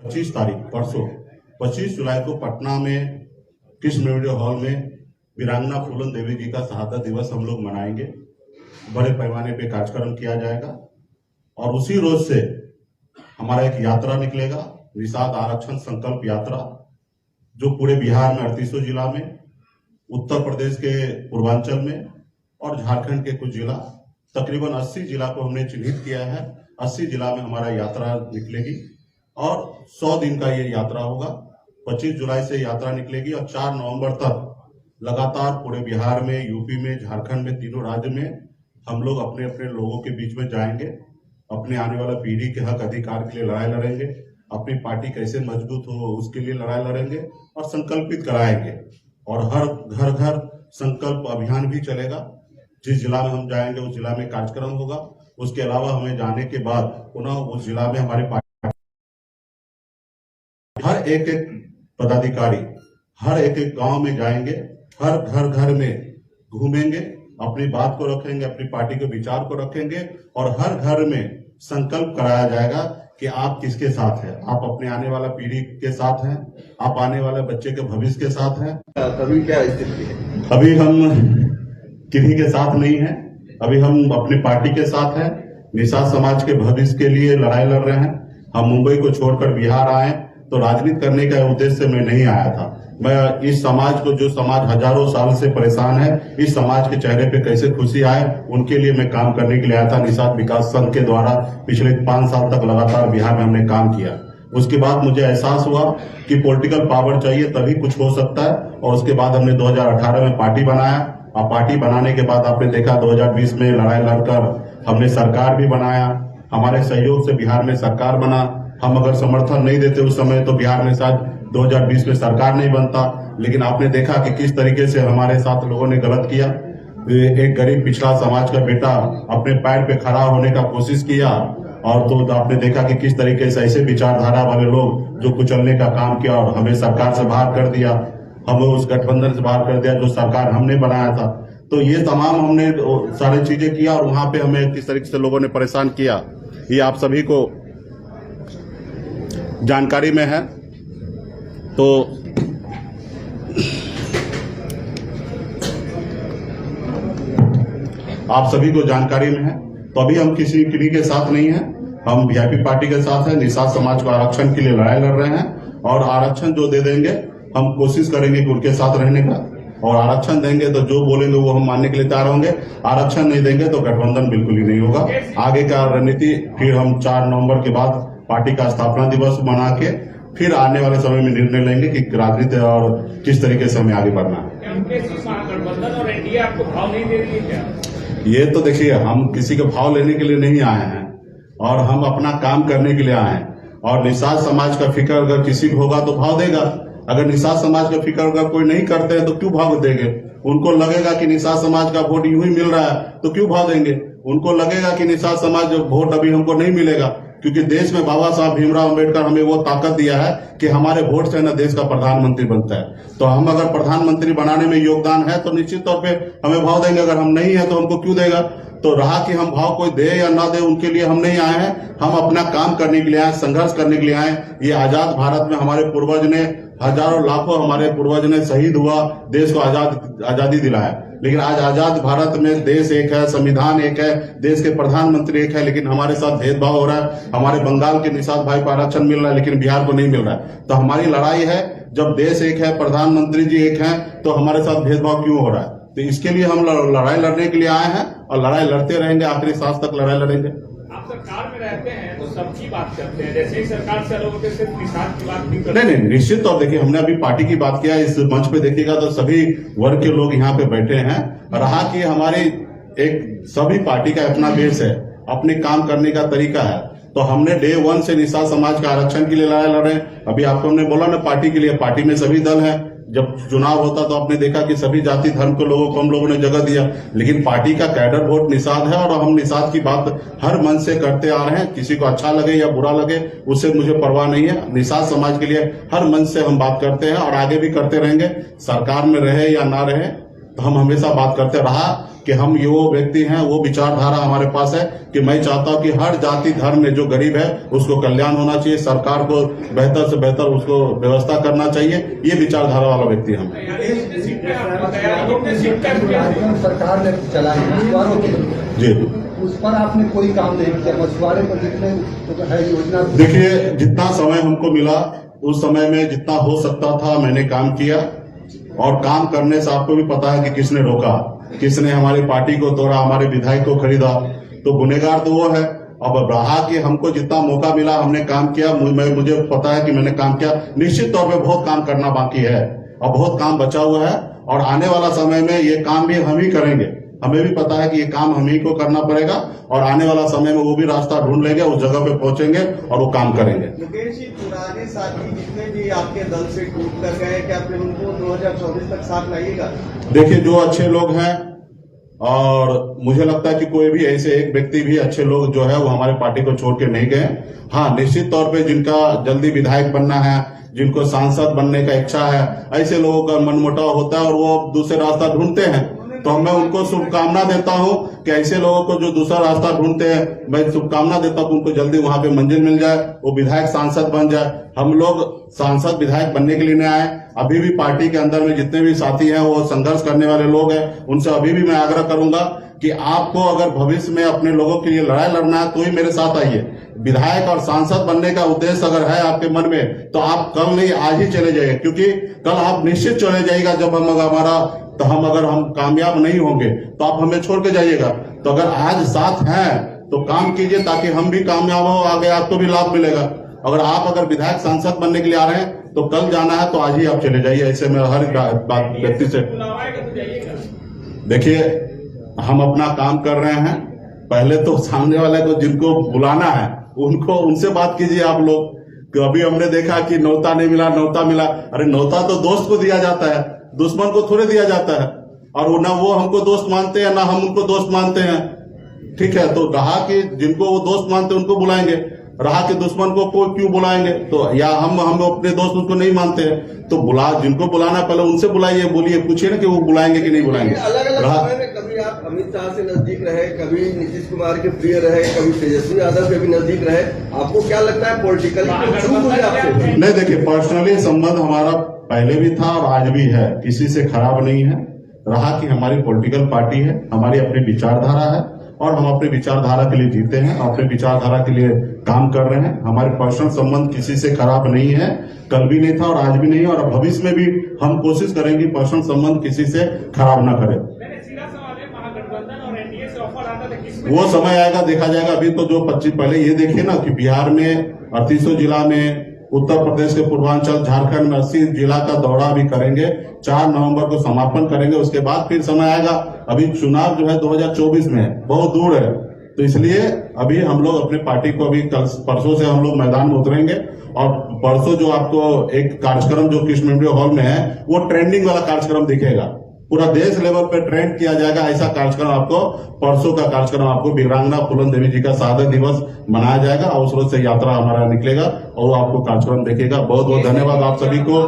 25 तारीख परसों 25 जुलाई को पटना में कृष्ण मेमोरियल हॉल में वीरांगना फूलन देवी जी का शहादत दिवस हम लोग मनाएंगे। बड़े पैमाने पे कार्यक्रम किया जाएगा और उसी रोज से हमारा एक यात्रा निकलेगा, निषाद आरक्षण संकल्प यात्रा, जो पूरे बिहार में 38 जिला में, उत्तर प्रदेश के पूर्वांचल में और झारखंड के कुछ जिला, तकरीबन 80 जिला को हमने चिन्हित किया है। 80 जिला में हमारा यात्रा निकलेगी और 100 दिन का ये यात्रा होगा। 25 जुलाई से यात्रा निकलेगी और 4 नवंबर तक लगातार पूरे बिहार में, यूपी में, झारखंड में, तीनों राज्य में हम लोग अपने अपने लोगों के बीच में जाएंगे। अपने आने वाला पीढ़ी के हक अधिकार के लिए लड़ाई लड़ेंगे, अपनी पार्टी कैसे मजबूत हो उसके लिए लड़ाई लड़ेंगे और संकल्पित कराएंगे। और हर घर घर संकल्प अभियान भी चलेगा। जिस जिला में हम जाएंगे उस जिला में कार्यक्रम होगा। उसके अलावा हमें जाने के बाद पुनः उस जिला में हमारे पार्टी हर एक पदाधिकारी हर एक गांव में जाएंगे, हर घर में घूमेंगे, अपनी बात को रखेंगे, अपनी पार्टी के विचार को रखेंगे और हर घर में संकल्प कराया जाएगा कि आप किसके साथ हैं। आप अपने आने वाला पीढ़ी के साथ हैं, आप आने वाले बच्चे के भविष्य के साथ हैं। अभी क्या स्थिति है? अभी हम किन्हीं के साथ नहीं हैं, अभी हम अपनी पार्टी के साथ हैं। निषाद समाज के भविष्य के लिए लड़ाई लड़ रहे हैं। हम मुंबई को छोड़कर बिहार आए तो राजनीति करने का उद्देश्य से मैं नहीं आया था। मैं इस समाज को, जो समाज हजारों साल से परेशान है, इस समाज के चेहरे पे कैसे खुशी आए उनके लिए मैं काम करने के लिए आया था। निषाद विकास संघ के द्वारा पिछले 5 साल तक लगातार बिहार में हमने काम किया। उसके बाद मुझे एहसास हुआ कि पॉलिटिकल पावर चाहिए तभी कुछ हो सकता है और उसके बाद हमने 2018 में पार्टी बनाया और पार्टी बनाने के बाद आपने देखा 2020 में लड़ाई लड़कर हमने सरकार भी बनाया। हमारे सहयोग से बिहार में सरकार बना। हम अगर समर्थन नहीं देते उस समय तो बिहार में शायद 2020 में सरकार नहीं बनता। लेकिन आपने देखा कि किस तरीके से हमारे साथ लोगों ने गलत किया। एक गरीब पिछड़ा समाज का बेटा अपने पैर पे खड़ा होने का कोशिश किया और तो आपने देखा कि किस तरीके से ऐसे विचारधारा वाले लोग जो कुचलने का काम किया और हमें सरकार से बाहर कर दिया, हमें उस गठबंधन से बाहर कर दिया जो सरकार हमने बनाया था। तो ये तमाम हमने सारी चीजें किया और वहां पे हमें किस तरीके से लोगों ने परेशान किया, ये आप सभी को जानकारी में है। तो आप सभी को जानकारी में है। तो अभी हम किन्हीं के साथ नहीं है, हम वीआईपी पार्टी के साथ है। निषाद समाज को आरक्षण के लिए लड़ाई लड़ रहे हैं और आरक्षण जो दे देंगे हम कोशिश करेंगे कि उनके साथ रहने का, और आरक्षण देंगे तो जो बोलेंगे वो हम मानने के लिए तैयार होंगे। आरक्षण नहीं देंगे तो गठबंधन बिल्कुल ही नहीं होगा। आगे का रणनीति फिर हम 4 नवंबर के बाद पार्टी का स्थापना दिवस मना के फिर आने वाले समय में निर्णय लेंगे कि राजनीति और किस तरीके से हमें आगे बढ़ना है। गठबंधन और एनडीए आपको भाव नहीं दे रही है क्या? ये तो देखिए, हम किसी का भाव लेने के लिए नहीं आए हैं और हम अपना काम करने के लिए आए हैं। और निषाद समाज का फिक्र अगर किसी को होगा तो भाव देगा। अगर निषाद समाज का फिक्र अगर कोई नहीं करते हैं तो क्यों भाव देंगे? उनको लगेगा कि निषाद समाज का वोट यूं ही मिल रहा है तो क्यों भाव देंगे? उनको लगेगा कि निषाद समाज वोट अभी हमको नहीं मिलेगा, क्योंकि देश में बाबा साहब भीमराव अम्बेडकर हमें वो ताकत दिया है कि हमारे वोट से न देश का प्रधानमंत्री बनता है। तो हम अगर प्रधानमंत्री बनाने में योगदान है तो निश्चित तौर पे हमें भाव देंगे। अगर हम नहीं है तो हमको क्यों देगा? तो रहा कि हम भाव कोई दे या ना दे, उनके लिए हम नहीं आए हैं। हम अपना काम करने के लिए आए, संघर्ष करने के लिए आए। ये आजाद भारत में हमारे पूर्वज ने, हजारों लाखों हमारे पूर्वज ने शहीद हुआ, देश को आजादी दिलाया। लेकिन आज आजाद भारत में देश एक है, संविधान एक है, देश के प्रधानमंत्री एक है, लेकिन हमारे साथ भेदभाव हो रहा है। हमारे बंगाल के निषाद भाई को आरक्षण मिल रहा है लेकिन बिहार को नहीं मिल रहा है। तो हमारी लड़ाई है, जब देश एक है, प्रधानमंत्री जी एक है, तो हमारे साथ भेदभाव क्यों हो रहा है? तो इसके लिए हम लड़ाई लड़ने के लिए आए हैं और लड़ाई लड़ते रहेंगे, आखिरी सांस तक लड़ाई लड़ेंगे। आप सरकार में रहते हैं तो सबकी बात करते हैं, जैसे ही सरकार से अलग होते सिर्फ निषाद की बात नहीं करते। नहीं, निश्चित तौर देखिए, हमने अभी पार्टी की बात किया। इस मंच पे देखिएगा तो सभी वर्ग के लोग यहाँ पे बैठे हैं। रहा कि हमारे एक सभी पार्टी का अपना बेस है, अपने काम करने का तरीका है। तो हमने डे 1 से निषाद समाज का आरक्षण के लिए लड़ाई लड़ रहे हैं। अभी आपको हमने बोला ना, पार्टी के लिए, पार्टी में सभी दल हैं। जब चुनाव होता तो आपने देखा कि सभी जाति धर्म के लोगों को हम लोगों ने जगह दिया, लेकिन पार्टी का कैडर वोट निषाद है और हम निषाद की बात हर मन से करते आ रहे हैं। किसी को अच्छा लगे या बुरा लगे उससे मुझे परवाह नहीं है। निषाद समाज के लिए हर मन से हम बात करते हैं और आगे भी करते रहेंगे। सरकार में रहे या ना रहे तो हम हमेशा बात करते रहा कि हम ये वो व्यक्ति हैं, वो विचारधारा हमारे पास है कि मैं चाहता हूं कि हर जाति धर्म में जो गरीब है उसको कल्याण होना चाहिए, सरकार को बेहतर से बेहतर उसको व्यवस्था करना चाहिए। ये विचारधारा वाला व्यक्ति हम हैं। सरकार ने चलाई मछुआरों के लिए, जी, उस पर आपने कोई काम नहीं किया। मछुआरे पर जितने है योजना, देखिए जितना समय हमको मिला उस समय में जितना हो सकता था मैंने काम किया, और काम करने से आपको भी पता है कि किसने रोका, किसने हमारी पार्टी को तोड़ा, हमारे विधायक को खरीदा, तो गुनहगार तो वो है। अब रहा कि हमको जितना मौका मिला हमने काम किया, मुझे पता है कि मैंने काम किया। निश्चित तौर पे बहुत काम करना बाकी है और बहुत काम बचा हुआ है, और आने वाला समय में ये काम भी हम ही करेंगे। हमें भी पता है कि ये काम हम ही को करना पड़ेगा, और आने वाला समय में वो भी रास्ता ढूंढ लेंगे, उस जगह पे पहुंचेंगे और वो काम करेंगे। मुकेश जी, पुराने साथी जितने भी आपके दल से टूट कर गए, क्या फिर उनको 2024 तक साथ लाइएगा? देखिए जो अच्छे लोग हैं, और मुझे लगता है कि कोई भी ऐसे एक व्यक्ति भी अच्छे लोग जो है वो हमारे पार्टी को छोड़ के नहीं गए। हाँ, निश्चित तौर पे जिनका जल्दी विधायक बनना है, जिनको सांसद बनने का इच्छा है, ऐसे लोगों का मनमुटाव होता है और वो दूसरे रास्ता ढूंढते हैं। तो मैं उनको शुभकामना देता हूं कि ऐसे लोगों को जो दूसरा रास्ता ढूंढते हैं, मैं शुभकामना देता हूं कि उनको जल्दी वहां पे मंजिल मिल जाए, वो विधायक सांसद बन जाए। हम लोग सांसद विधायक बनने के लिए नहीं आए। अभी भी पार्टी के अंदर में जितने भी साथी हैं वो संघर्ष करने वाले लोग हैं, उनसे अभी भी मैं आग्रह करूंगा कि आपको अगर भविष्य में अपने लोगों के लिए लड़ाई लड़ना है तो ही मेरे साथ आइए। विधायक और सांसद बनने का उद्देश्य अगर है आपके मन में, तो आप कल नहीं आज ही चले जाइए, क्योंकि कल आप निश्चित चले जाइएगा जब हम अगर हम कामयाब नहीं होंगे तो आप हमें छोड़ के जाइएगा। तो अगर आज साथ हैं तो काम कीजिए ताकि हम भी कामयाब हो, आगे आपको भी लाभ मिलेगा। अगर विधायक सांसद बनने के लिए आ रहे हैं तो कल जाना है तो आज ही आप चले जाइए। ऐसे में हर व्यक्ति से देखिए हम अपना काम कर रहे हैं, पहले तो सामने वाले को जिनको बुलाना है उनसे बात कीजिए आप लोग। अभी हमने देखा कि न्योता नहीं मिला, न्योता मिला। अरे न्योता तो दोस्त को दिया जाता है, दुश्मन को थोड़े दिया जाता है, और ना वो हमको दोस्त मानते हैं ना हम उनको दोस्त मानते हैं। ठीक है, तो रहा कि जिनको वो दोस्त मानते हैं उनको बुलाएंगे, रहा कि दुश्मन को क्यों बुलाएंगे? तो या हम अपने दोस्त उनको नहीं मानते हैं तो जिनको बुलाना पहले उनसे बुलाइए, बोलिए, पूछिए ना कि वो बुलाएंगे कि नहीं बुलाएंगे। अलग अलग समय में कभी आप अमित शाह से नजदीक रहे, कभी नीतीश कुमार के प्रिय रहे, कभी तेजस्वी यादव के भी नजदीक रहे। आपको क्या लगता है पॉलिटिकली आपसे? नहीं, देखिए पर्सनली संबंध हमारा पहले भी था और आज भी है, किसी से खराब नहीं है। रहा कि हमारी पॉलिटिकल पार्टी है, हमारी अपनी विचारधारा है, और हम अपनी विचारधारा के लिए जीते हैं, अपने विचारधारा के लिए काम कर रहे हैं। हमारे पर्सनल संबंध किसी से खराब नहीं है, कल भी नहीं था और आज भी नहीं है, और भविष्य में भी हम कोशिश करेंगे पर्सनल संबंध किसी से खराब ना करें। महागठबंधन और एनडीए से ऑफर आता था, किसमें वो समय आएगा, देखा जाएगा। अभी तो जो 25 पहले ये देखिए ना कि बिहार में 38 जिला में, उत्तर प्रदेश के पूर्वांचल, झारखंड में 80 जिला का दौरा भी करेंगे। 4 नवंबर को समापन करेंगे, उसके बाद फिर समय आएगा। अभी चुनाव जो है 2024 में है, बहुत दूर है, तो इसलिए अभी हम लोग अपने पार्टी को अभी कल परसों से हम लोग मैदान में उतरेंगे। और परसों जो आपको एक कार्यक्रम जो कृष्ण मेमोरियल हॉल में है वो ट्रेंडिंग वाला कार्यक्रम दिखेगा, पूरा देश लेवल पे ट्रेंड किया जाएगा। ऐसा कार्यक्रम आपको परसों का कार्यक्रम आपको वीरांगना फूलन देवी जी का शहादत दिवस मनाया जाएगा, और उस रोज से यात्रा हमारा निकलेगा और वो आपको कार्यक्रम देखेगा। बहुत बहुत धन्यवाद आप सभी को।